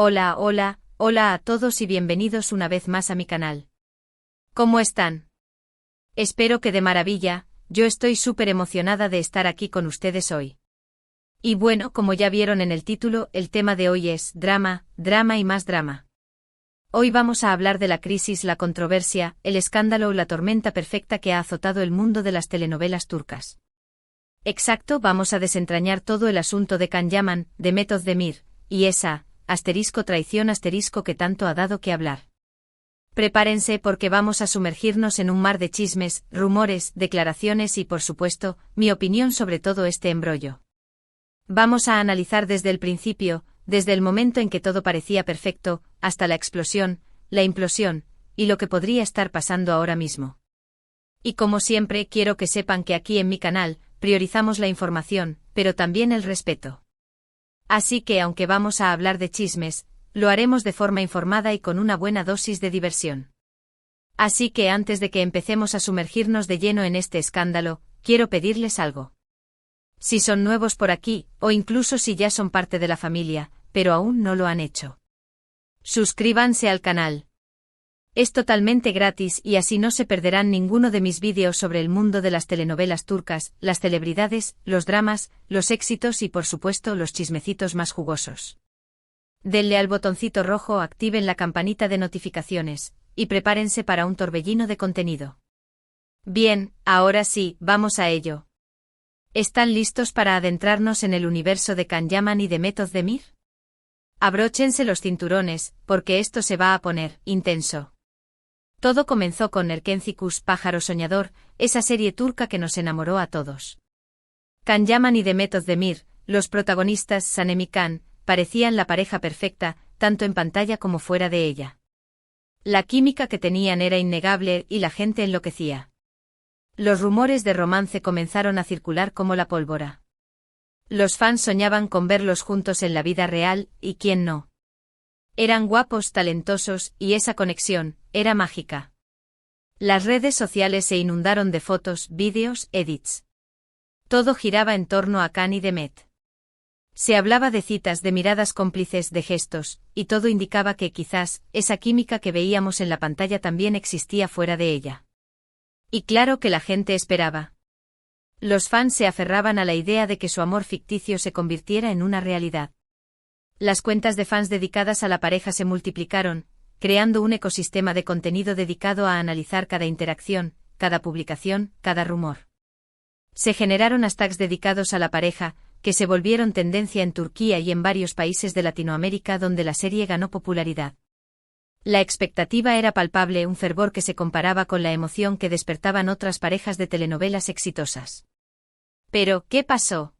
Hola, hola, hola a todos y bienvenidos una vez más a mi canal. ¿Cómo están? Espero que de maravilla. Yo estoy súper emocionada de estar aquí con ustedes hoy. Y bueno, como ya vieron en el título, el tema de hoy es drama, drama y más drama. Hoy vamos a hablar de la crisis, la controversia, el escándalo o la tormenta perfecta que ha azotado el mundo de las telenovelas turcas. Exacto, vamos a desentrañar todo el asunto de Can Yaman, de Demet Özdemir, y esa, traición que tanto ha dado que hablar. Prepárense porque vamos a sumergirnos en un mar de chismes, rumores, declaraciones y por supuesto, mi opinión sobre todo este embrollo. Vamos a analizar desde el principio, desde el momento en que todo parecía perfecto, hasta la explosión, la implosión, y lo que podría estar pasando ahora mismo. Y como siempre quiero que sepan que aquí en mi canal, priorizamos la información, pero también el respeto. Así que aunque vamos a hablar de chismes, lo haremos de forma informada y con una buena dosis de diversión. Así que antes de que empecemos a sumergirnos de lleno en este escándalo, quiero pedirles algo. Si son nuevos por aquí, o incluso si ya son parte de la familia, pero aún no lo han hecho, suscríbanse al canal. Es totalmente gratis y así no se perderán ninguno de mis vídeos sobre el mundo de las telenovelas turcas, las celebridades, los dramas, los éxitos y por supuesto los chismecitos más jugosos. Denle al botoncito rojo, activen la campanita de notificaciones, y prepárense para un torbellino de contenido. Bien, ahora sí, vamos a ello. ¿Están listos para adentrarnos en el universo de Can Yaman y de Demet Özdemir? Abróchense los cinturones, porque esto se va a poner intenso. Todo comenzó con Erkenci Pájaro Soñador, esa serie turca que nos enamoró a todos. Can Yaman y Demet Özdemir, los protagonistas Sanem y Can, parecían la pareja perfecta, tanto en pantalla como fuera de ella. La química que tenían era innegable y la gente enloquecía. Los rumores de romance comenzaron a circular como la pólvora. Los fans soñaban con verlos juntos en la vida real, y quién no. Eran guapos, talentosos, y esa conexión era mágica. Las redes sociales se inundaron de fotos, vídeos, edits. Todo giraba en torno a Can y Demet. Se hablaba de citas, de miradas cómplices, de gestos, y todo indicaba que quizás, esa química que veíamos en la pantalla también existía fuera de ella. Y claro que la gente esperaba. Los fans se aferraban a la idea de que su amor ficticio se convirtiera en una realidad. Las cuentas de fans dedicadas a la pareja se multiplicaron, creando un ecosistema de contenido dedicado a analizar cada interacción, cada publicación, cada rumor. Se generaron hashtags dedicados a la pareja, que se volvieron tendencia en Turquía y en varios países de Latinoamérica donde la serie ganó popularidad. La expectativa era palpable, un fervor que se comparaba con la emoción que despertaban otras parejas de telenovelas exitosas. Pero, ¿qué pasó?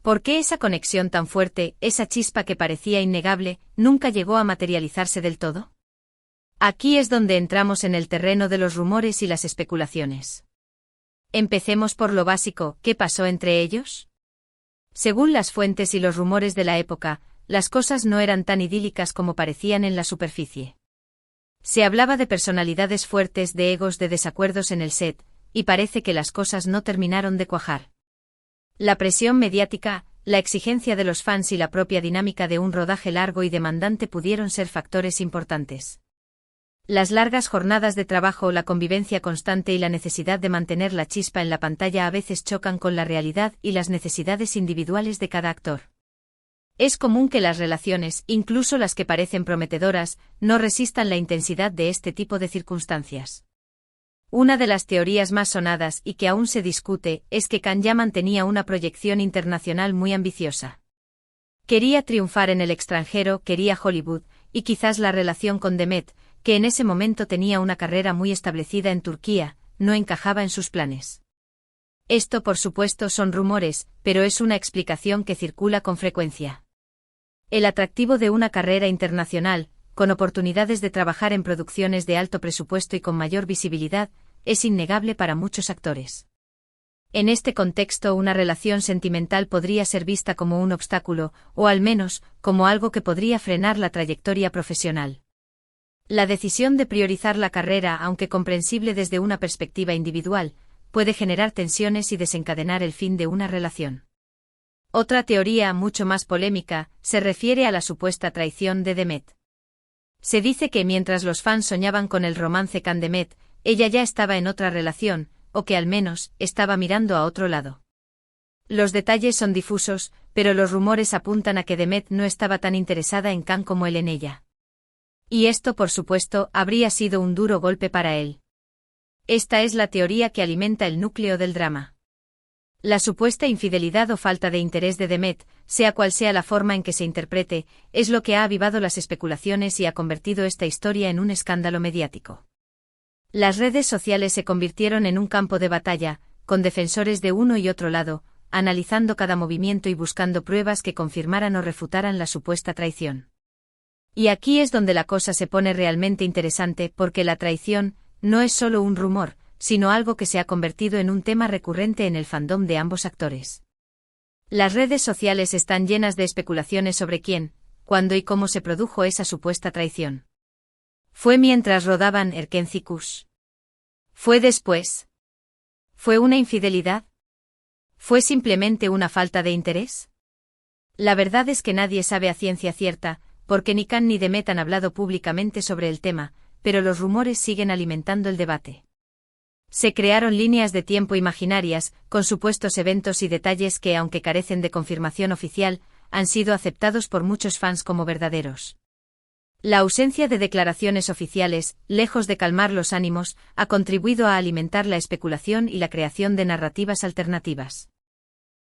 ¿Por qué esa conexión tan fuerte, esa chispa que parecía innegable, nunca llegó a materializarse del todo? Aquí es donde entramos en el terreno de los rumores y las especulaciones. Empecemos por lo básico, ¿qué pasó entre ellos? Según las fuentes y los rumores de la época, las cosas no eran tan idílicas como parecían en la superficie. Se hablaba de personalidades fuertes, de egos, de desacuerdos en el set, y parece que las cosas no terminaron de cuajar. La presión mediática, la exigencia de los fans y la propia dinámica de un rodaje largo y demandante pudieron ser factores importantes. Las largas jornadas de trabajo, la convivencia constante y la necesidad de mantener la chispa en la pantalla a veces chocan con la realidad y las necesidades individuales de cada actor. Es común que las relaciones, incluso las que parecen prometedoras, no resistan la intensidad de este tipo de circunstancias. Una de las teorías más sonadas y que aún se discute es que Can Yaman tenía una proyección internacional muy ambiciosa. Quería triunfar en el extranjero, quería Hollywood, y quizás la relación con Demet, que en ese momento tenía una carrera muy establecida en Turquía, no encajaba en sus planes. Esto por supuesto son rumores, pero es una explicación que circula con frecuencia. El atractivo de una carrera internacional, con oportunidades de trabajar en producciones de alto presupuesto y con mayor visibilidad, es innegable para muchos actores. En este contexto, una relación sentimental podría ser vista como un obstáculo, o al menos, como algo que podría frenar la trayectoria profesional. La decisión de priorizar la carrera, aunque comprensible desde una perspectiva individual, puede generar tensiones y desencadenar el fin de una relación. Otra teoría, mucho más polémica, se refiere a la supuesta traición de Demet. Se dice que mientras los fans soñaban con el romance Can-Demet, ella ya estaba en otra relación, o que al menos, estaba mirando a otro lado. Los detalles son difusos, pero los rumores apuntan a que Demet no estaba tan interesada en Can como él en ella. Y esto, por supuesto, habría sido un duro golpe para él. Esta es la teoría que alimenta el núcleo del drama. La supuesta infidelidad o falta de interés de Demet, sea cual sea la forma en que se interprete, es lo que ha avivado las especulaciones y ha convertido esta historia en un escándalo mediático. Las redes sociales se convirtieron en un campo de batalla, con defensores de uno y otro lado, analizando cada movimiento y buscando pruebas que confirmaran o refutaran la supuesta traición. Y aquí es donde la cosa se pone realmente interesante, porque la traición no es solo un rumor, sino algo que se ha convertido en un tema recurrente en el fandom de ambos actores. Las redes sociales están llenas de especulaciones sobre quién, cuándo y cómo se produjo esa supuesta traición. ¿Fue mientras rodaban Erkenci Kuş? ¿Fue después? ¿Fue una infidelidad? ¿Fue simplemente una falta de interés? La verdad es que nadie sabe a ciencia cierta, porque ni Can ni Demet han hablado públicamente sobre el tema, pero los rumores siguen alimentando el debate. Se crearon líneas de tiempo imaginarias, con supuestos eventos y detalles que, aunque carecen de confirmación oficial, han sido aceptados por muchos fans como verdaderos. La ausencia de declaraciones oficiales, lejos de calmar los ánimos, ha contribuido a alimentar la especulación y la creación de narrativas alternativas.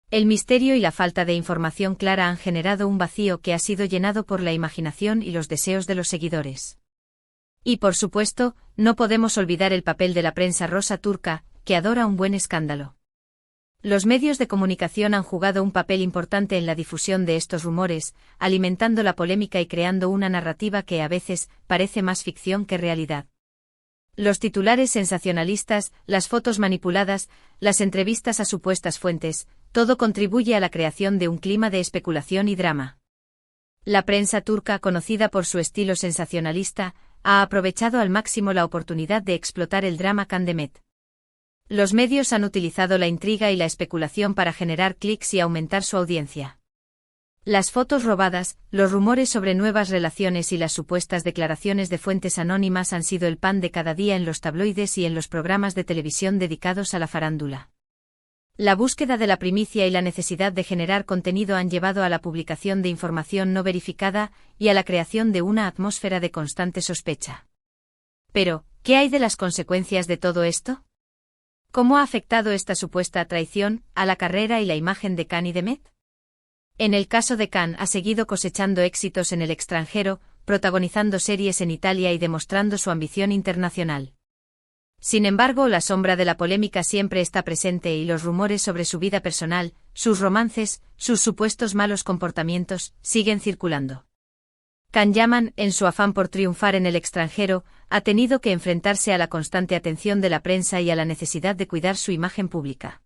El misterio y la falta de información clara han generado un vacío que ha sido llenado por la imaginación y los deseos de los seguidores. Y por supuesto, no podemos olvidar el papel de la prensa rosa turca, que adora un buen escándalo. Los medios de comunicación han jugado un papel importante en la difusión de estos rumores, alimentando la polémica y creando una narrativa que a veces parece más ficción que realidad. Los titulares sensacionalistas, las fotos manipuladas, las entrevistas a supuestas fuentes, todo contribuye a la creación de un clima de especulación y drama. La prensa turca, conocida por su estilo sensacionalista, ha aprovechado al máximo la oportunidad de explotar el drama Can-Demet. Los medios han utilizado la intriga y la especulación para generar clics y aumentar su audiencia. Las fotos robadas, los rumores sobre nuevas relaciones y las supuestas declaraciones de fuentes anónimas han sido el pan de cada día en los tabloides y en los programas de televisión dedicados a la farándula. La búsqueda de la primicia y la necesidad de generar contenido han llevado a la publicación de información no verificada y a la creación de una atmósfera de constante sospecha. Pero, ¿qué hay de las consecuencias de todo esto? ¿Cómo ha afectado esta supuesta traición a la carrera y la imagen de Can y Demet? En el caso de Can, ha seguido cosechando éxitos en el extranjero, protagonizando series en Italia y demostrando su ambición internacional. Sin embargo, la sombra de la polémica siempre está presente y los rumores sobre su vida personal, sus romances, sus supuestos malos comportamientos, siguen circulando. Can Yaman, en su afán por triunfar en el extranjero, ha tenido que enfrentarse a la constante atención de la prensa y a la necesidad de cuidar su imagen pública.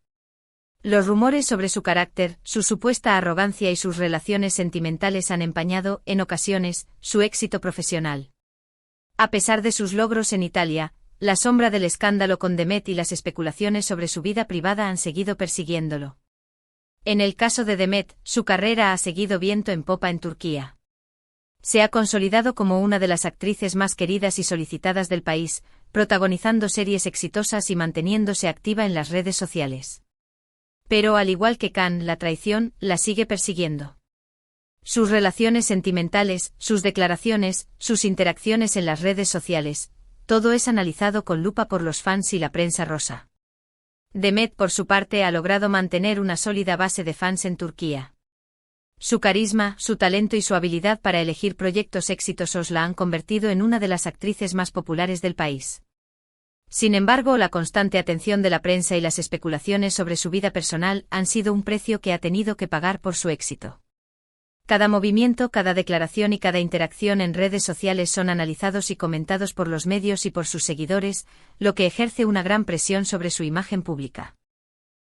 Los rumores sobre su carácter, su supuesta arrogancia y sus relaciones sentimentales han empañado, en ocasiones, su éxito profesional. A pesar de sus logros en Italia, la sombra del escándalo con Demet y las especulaciones sobre su vida privada han seguido persiguiéndolo. En el caso de Demet, su carrera ha seguido viento en popa en Turquía. Se ha consolidado como una de las actrices más queridas y solicitadas del país, protagonizando series exitosas y manteniéndose activa en las redes sociales. Pero al igual que Can, la traición la sigue persiguiendo. Sus relaciones sentimentales, sus declaraciones, sus interacciones en las redes sociales, todo es analizado con lupa por los fans y la prensa rosa. Demet, por su parte, ha logrado mantener una sólida base de fans en Turquía. Su carisma, su talento y su habilidad para elegir proyectos exitosos la han convertido en una de las actrices más populares del país. Sin embargo, la constante atención de la prensa y las especulaciones sobre su vida personal han sido un precio que ha tenido que pagar por su éxito. Cada movimiento, cada declaración y cada interacción en redes sociales son analizados y comentados por los medios y por sus seguidores, lo que ejerce una gran presión sobre su imagen pública.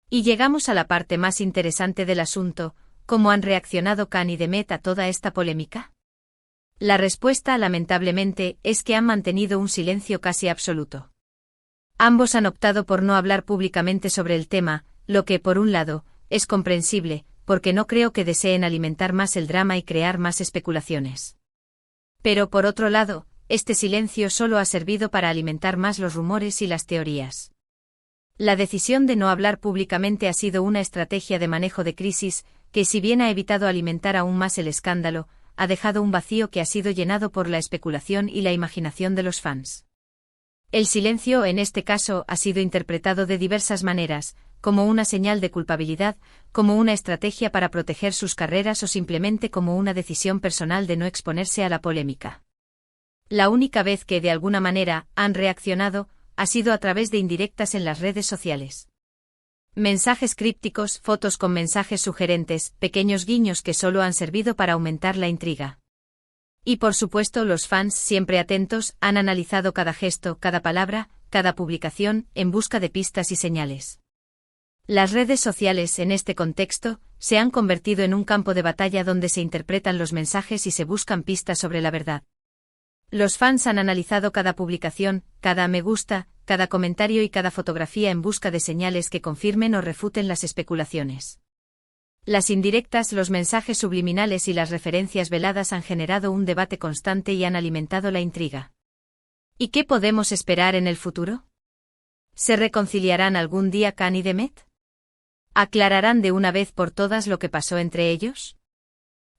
Y llegamos a la parte más interesante del asunto: ¿cómo han reaccionado Can y Demet a toda esta polémica? La respuesta, lamentablemente, es que han mantenido un silencio casi absoluto. Ambos han optado por no hablar públicamente sobre el tema, lo que, por un lado, es comprensible, porque no creo que deseen alimentar más el drama y crear más especulaciones. Pero por otro lado, este silencio solo ha servido para alimentar más los rumores y las teorías. La decisión de no hablar públicamente ha sido una estrategia de manejo de crisis, que si bien ha evitado alimentar aún más el escándalo, ha dejado un vacío que ha sido llenado por la especulación y la imaginación de los fans. El silencio en este caso ha sido interpretado de diversas maneras, como una señal de culpabilidad, como una estrategia para proteger sus carreras o simplemente como una decisión personal de no exponerse a la polémica. La única vez que de alguna manera han reaccionado ha sido a través de indirectas en las redes sociales. Mensajes crípticos, fotos con mensajes sugerentes, pequeños guiños que solo han servido para aumentar la intriga. Y por supuesto los fans, siempre atentos, han analizado cada gesto, cada palabra, cada publicación, en busca de pistas y señales. Las redes sociales, en este contexto, se han convertido en un campo de batalla donde se interpretan los mensajes y se buscan pistas sobre la verdad. Los fans han analizado cada publicación, cada me gusta, cada comentario y cada fotografía en busca de señales que confirmen o refuten las especulaciones. Las indirectas, los mensajes subliminales y las referencias veladas han generado un debate constante y han alimentado la intriga. ¿Y qué podemos esperar en el futuro? ¿Se reconciliarán algún día Khan y Demet? ¿Aclararán de una vez por todas lo que pasó entre ellos?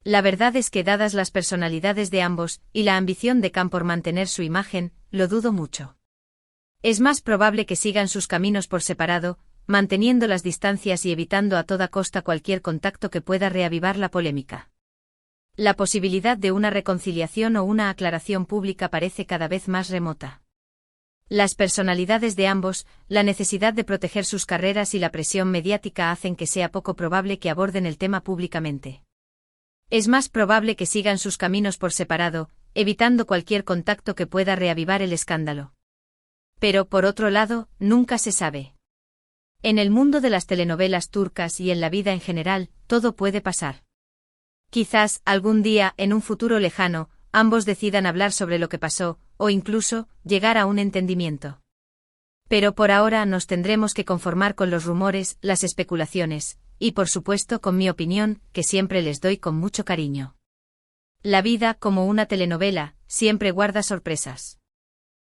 La verdad es que dadas las personalidades de ambos, y la ambición de Khan por mantener su imagen, lo dudo mucho. Es más probable que sigan sus caminos por separado, manteniendo las distancias y evitando a toda costa cualquier contacto que pueda reavivar la polémica. La posibilidad de una reconciliación o una aclaración pública parece cada vez más remota. Las personalidades de ambos, la necesidad de proteger sus carreras y la presión mediática hacen que sea poco probable que aborden el tema públicamente. Es más probable que sigan sus caminos por separado, evitando cualquier contacto que pueda reavivar el escándalo. Pero por otro lado, nunca se sabe. En el mundo de las telenovelas turcas y en la vida en general, todo puede pasar. Quizás, algún día, en un futuro lejano, ambos decidan hablar sobre lo que pasó, o incluso, llegar a un entendimiento. Pero por ahora nos tendremos que conformar con los rumores, las especulaciones, y por supuesto con mi opinión, que siempre les doy con mucho cariño. La vida, como una telenovela, siempre guarda sorpresas.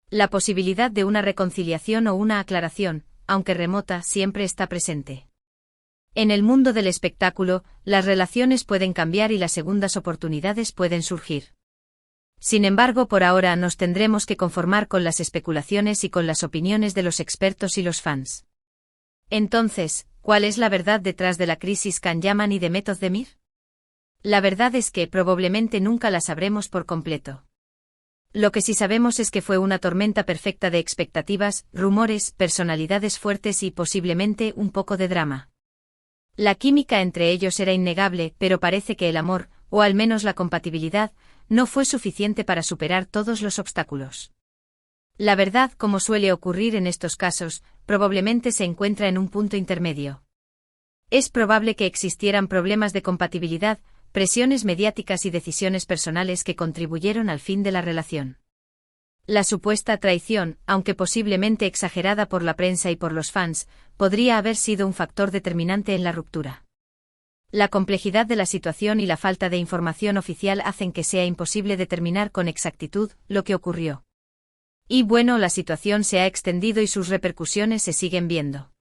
La posibilidad de una reconciliación o una aclaración, aunque remota, siempre está presente. En el mundo del espectáculo, las relaciones pueden cambiar y las segundas oportunidades pueden surgir. Sin embargo, por ahora nos tendremos que conformar con las especulaciones y con las opiniones de los expertos y los fans. Entonces, ¿cuál es la verdad detrás de la crisis Khan Yaman y Demet Özdemir? La verdad es que probablemente nunca la sabremos por completo. Lo que sí sabemos es que fue una tormenta perfecta de expectativas, rumores, personalidades fuertes y posiblemente un poco de drama. La química entre ellos era innegable, pero parece que el amor, o al menos la compatibilidad, no fue suficiente para superar todos los obstáculos. La verdad, como suele ocurrir en estos casos, probablemente se encuentra en un punto intermedio. Es probable que existieran problemas de compatibilidad, presiones mediáticas y decisiones personales que contribuyeron al fin de la relación. La supuesta traición, aunque posiblemente exagerada por la prensa y por los fans, podría haber sido un factor determinante en la ruptura. La complejidad de la situación y la falta de información oficial hacen que sea imposible determinar con exactitud lo que ocurrió. Y bueno, la situación se ha extendido y sus repercusiones se siguen viendo.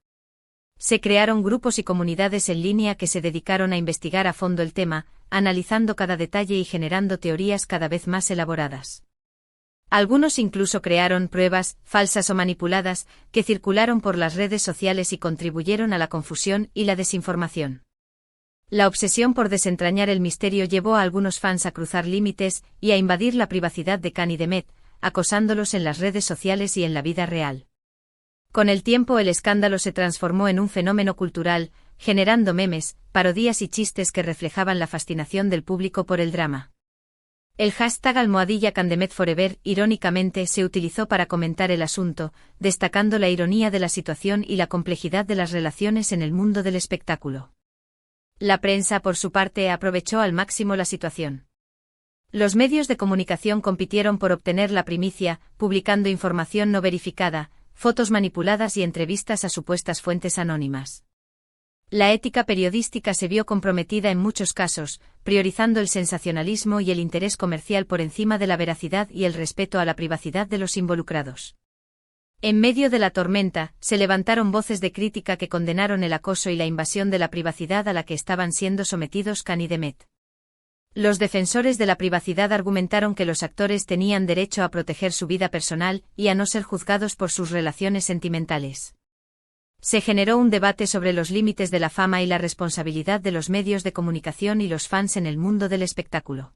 Se crearon grupos y comunidades en línea que se dedicaron a investigar a fondo el tema, analizando cada detalle y generando teorías cada vez más elaboradas. Algunos incluso crearon pruebas, falsas o manipuladas, que circularon por las redes sociales y contribuyeron a la confusión y la desinformación. La obsesión por desentrañar el misterio llevó a algunos fans a cruzar límites y a invadir la privacidad de Khan y Demet, acosándolos en las redes sociales y en la vida real. Con el tiempo el escándalo se transformó en un fenómeno cultural, generando memes, parodias y chistes que reflejaban la fascinación del público por el drama. El hashtag #KhanDemetForever, irónicamente, se utilizó para comentar el asunto, destacando la ironía de la situación y la complejidad de las relaciones en el mundo del espectáculo. La prensa, por su parte, aprovechó al máximo la situación. Los medios de comunicación compitieron por obtener la primicia, publicando información no verificada, fotos manipuladas y entrevistas a supuestas fuentes anónimas. La ética periodística se vio comprometida en muchos casos, priorizando el sensacionalismo y el interés comercial por encima de la veracidad y el respeto a la privacidad de los involucrados. En medio de la tormenta, se levantaron voces de crítica que condenaron el acoso y la invasión de la privacidad a la que estaban siendo sometidos Khan y Demet. Los defensores de la privacidad argumentaron que los actores tenían derecho a proteger su vida personal y a no ser juzgados por sus relaciones sentimentales. Se generó un debate sobre los límites de la fama y la responsabilidad de los medios de comunicación y los fans en el mundo del espectáculo.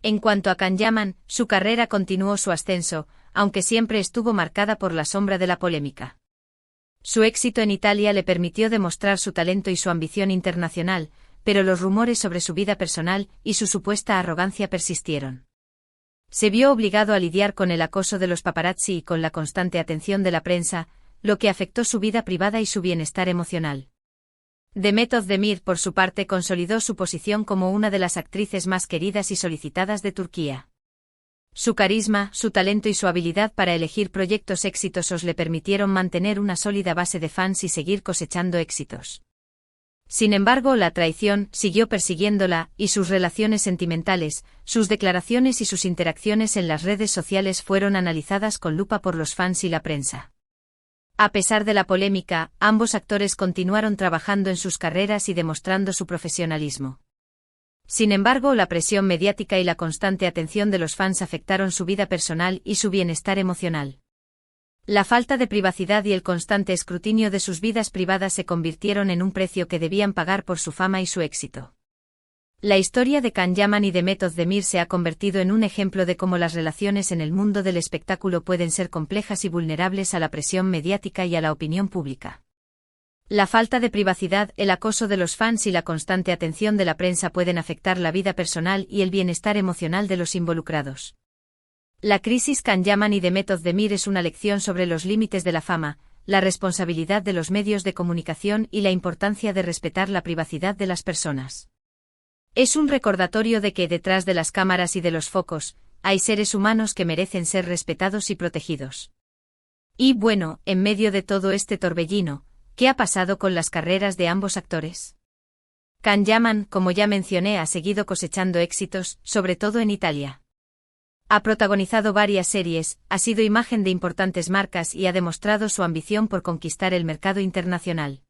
En cuanto a Can Yaman, su carrera continuó su ascenso, aunque siempre estuvo marcada por la sombra de la polémica. Su éxito en Italia le permitió demostrar su talento y su ambición internacional, pero los rumores sobre su vida personal y su supuesta arrogancia persistieron. Se vio obligado a lidiar con el acoso de los paparazzi y con la constante atención de la prensa, lo que afectó su vida privada y su bienestar emocional. Demet Özdemir, por su parte, consolidó su posición como una de las actrices más queridas y solicitadas de Turquía. Su carisma, su talento y su habilidad para elegir proyectos exitosos le permitieron mantener una sólida base de fans y seguir cosechando éxitos. Sin embargo, la traición siguió persiguiéndola, y sus relaciones sentimentales, sus declaraciones y sus interacciones en las redes sociales fueron analizadas con lupa por los fans y la prensa. A pesar de la polémica, ambos actores continuaron trabajando en sus carreras y demostrando su profesionalismo. Sin embargo, la presión mediática y la constante atención de los fans afectaron su vida personal y su bienestar emocional. La falta de privacidad y el constante escrutinio de sus vidas privadas se convirtieron en un precio que debían pagar por su fama y su éxito. La historia de Can Yaman y Demet Özdemir se ha convertido en un ejemplo de cómo las relaciones en el mundo del espectáculo pueden ser complejas y vulnerables a la presión mediática y a la opinión pública. La falta de privacidad, el acoso de los fans y la constante atención de la prensa pueden afectar la vida personal y el bienestar emocional de los involucrados. La crisis Can Yaman y Demet Özdemir es una lección sobre los límites de la fama, la responsabilidad de los medios de comunicación y la importancia de respetar la privacidad de las personas. Es un recordatorio de que detrás de las cámaras y de los focos, hay seres humanos que merecen ser respetados y protegidos. Y bueno, en medio de todo este torbellino, ¿qué ha pasado con las carreras de ambos actores? Can Yaman, como ya mencioné, ha seguido cosechando éxitos, sobre todo en Italia. Ha protagonizado varias series, ha sido imagen de importantes marcas y ha demostrado su ambición por conquistar el mercado internacional.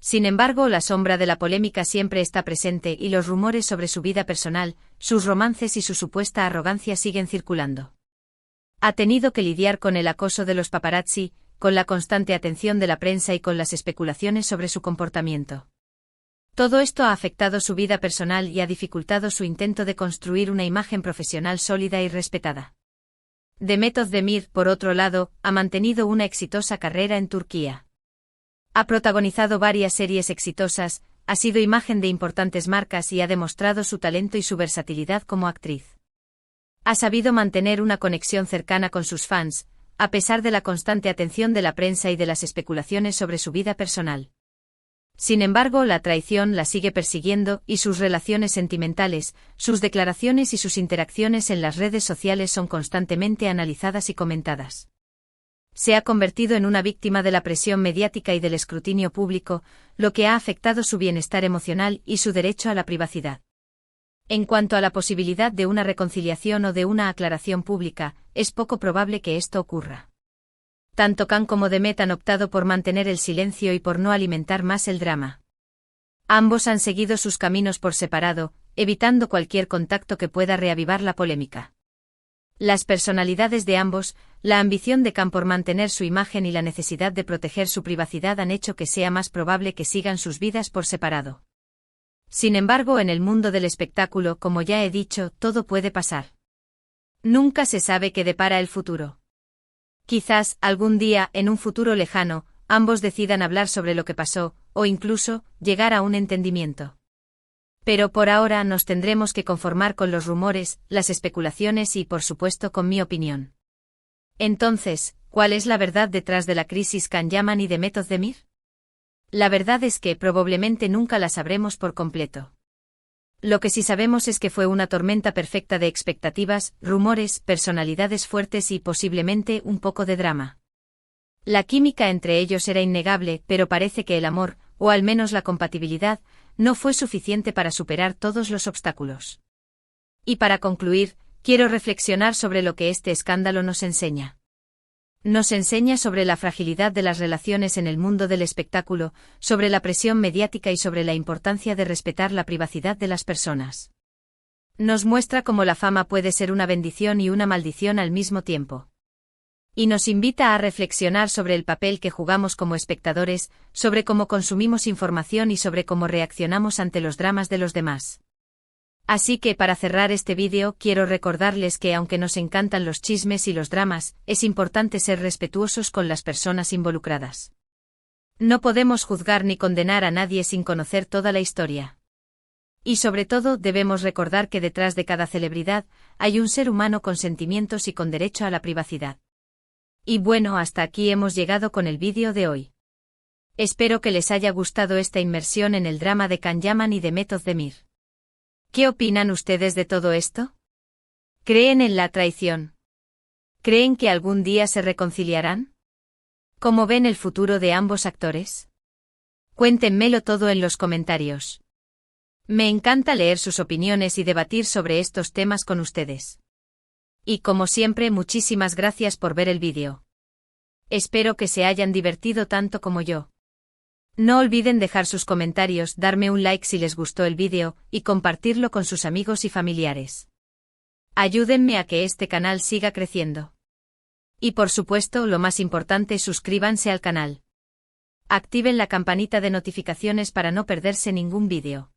Sin embargo, la sombra de la polémica siempre está presente y los rumores sobre su vida personal, sus romances y su supuesta arrogancia siguen circulando. Ha tenido que lidiar con el acoso de los paparazzi, con la constante atención de la prensa y con las especulaciones sobre su comportamiento. Todo esto ha afectado su vida personal y ha dificultado su intento de construir una imagen profesional sólida y respetada. Demet Özdemir, por otro lado, ha mantenido una exitosa carrera en Turquía. Ha protagonizado varias series exitosas, ha sido imagen de importantes marcas y ha demostrado su talento y su versatilidad como actriz. Ha sabido mantener una conexión cercana con sus fans, a pesar de la constante atención de la prensa y de las especulaciones sobre su vida personal. Sin embargo, la traición la sigue persiguiendo y sus relaciones sentimentales, sus declaraciones y sus interacciones en las redes sociales son constantemente analizadas y comentadas. Se ha convertido en una víctima de la presión mediática y del escrutinio público, lo que ha afectado su bienestar emocional y su derecho a la privacidad. En cuanto a la posibilidad de una reconciliación o de una aclaración pública, es poco probable que esto ocurra. Tanto Can como Demet han optado por mantener el silencio y por no alimentar más el drama. Ambos han seguido sus caminos por separado, evitando cualquier contacto que pueda reavivar la polémica. Las personalidades de ambos, la ambición de Can por mantener su imagen y la necesidad de proteger su privacidad han hecho que sea más probable que sigan sus vidas por separado. Sin embargo, en el mundo del espectáculo, como ya he dicho, todo puede pasar. Nunca se sabe qué depara el futuro. Quizás, algún día, en un futuro lejano, ambos decidan hablar sobre lo que pasó, o incluso, llegar a un entendimiento. Pero por ahora nos tendremos que conformar con los rumores, las especulaciones y, por supuesto, con mi opinión. Entonces, ¿cuál es la verdad detrás de la crisis Can Yaman y Demet Özdemir? La verdad es que probablemente nunca la sabremos por completo. Lo que sí sabemos es que fue una tormenta perfecta de expectativas, rumores, personalidades fuertes y posiblemente un poco de drama. La química entre ellos era innegable, pero parece que el amor, o al menos la compatibilidad, no fue suficiente para superar todos los obstáculos. Y para concluir, quiero reflexionar sobre lo que este escándalo nos enseña. Nos enseña sobre la fragilidad de las relaciones en el mundo del espectáculo, sobre la presión mediática y sobre la importancia de respetar la privacidad de las personas. Nos muestra cómo la fama puede ser una bendición y una maldición al mismo tiempo. Y nos invita a reflexionar sobre el papel que jugamos como espectadores, sobre cómo consumimos información y sobre cómo reaccionamos ante los dramas de los demás. Así que para cerrar este vídeo quiero recordarles que aunque nos encantan los chismes y los dramas, es importante ser respetuosos con las personas involucradas. No podemos juzgar ni condenar a nadie sin conocer toda la historia. Y sobre todo debemos recordar que detrás de cada celebridad hay un ser humano con sentimientos y con derecho a la privacidad. Y bueno, hasta aquí hemos llegado con el vídeo de hoy. Espero que les haya gustado esta inmersión en el drama de Can Yaman y de Method Demir. ¿Qué opinan ustedes de todo esto? ¿Creen en la traición? ¿Creen que algún día se reconciliarán? ¿Cómo ven el futuro de ambos actores? Cuéntenmelo todo en los comentarios. Me encanta leer sus opiniones y debatir sobre estos temas con ustedes. Y como siempre, muchísimas gracias por ver el vídeo. Espero que se hayan divertido tanto como yo. No olviden dejar sus comentarios, darme un like si les gustó el vídeo, y compartirlo con sus amigos y familiares. Ayúdenme a que este canal siga creciendo. Y por supuesto, lo más importante, suscríbanse al canal. Activen la campanita de notificaciones para no perderse ningún vídeo.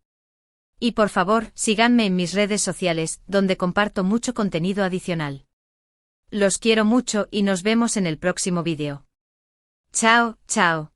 Y por favor, síganme en mis redes sociales, donde comparto mucho contenido adicional. Los quiero mucho y nos vemos en el próximo vídeo. Chao, chao.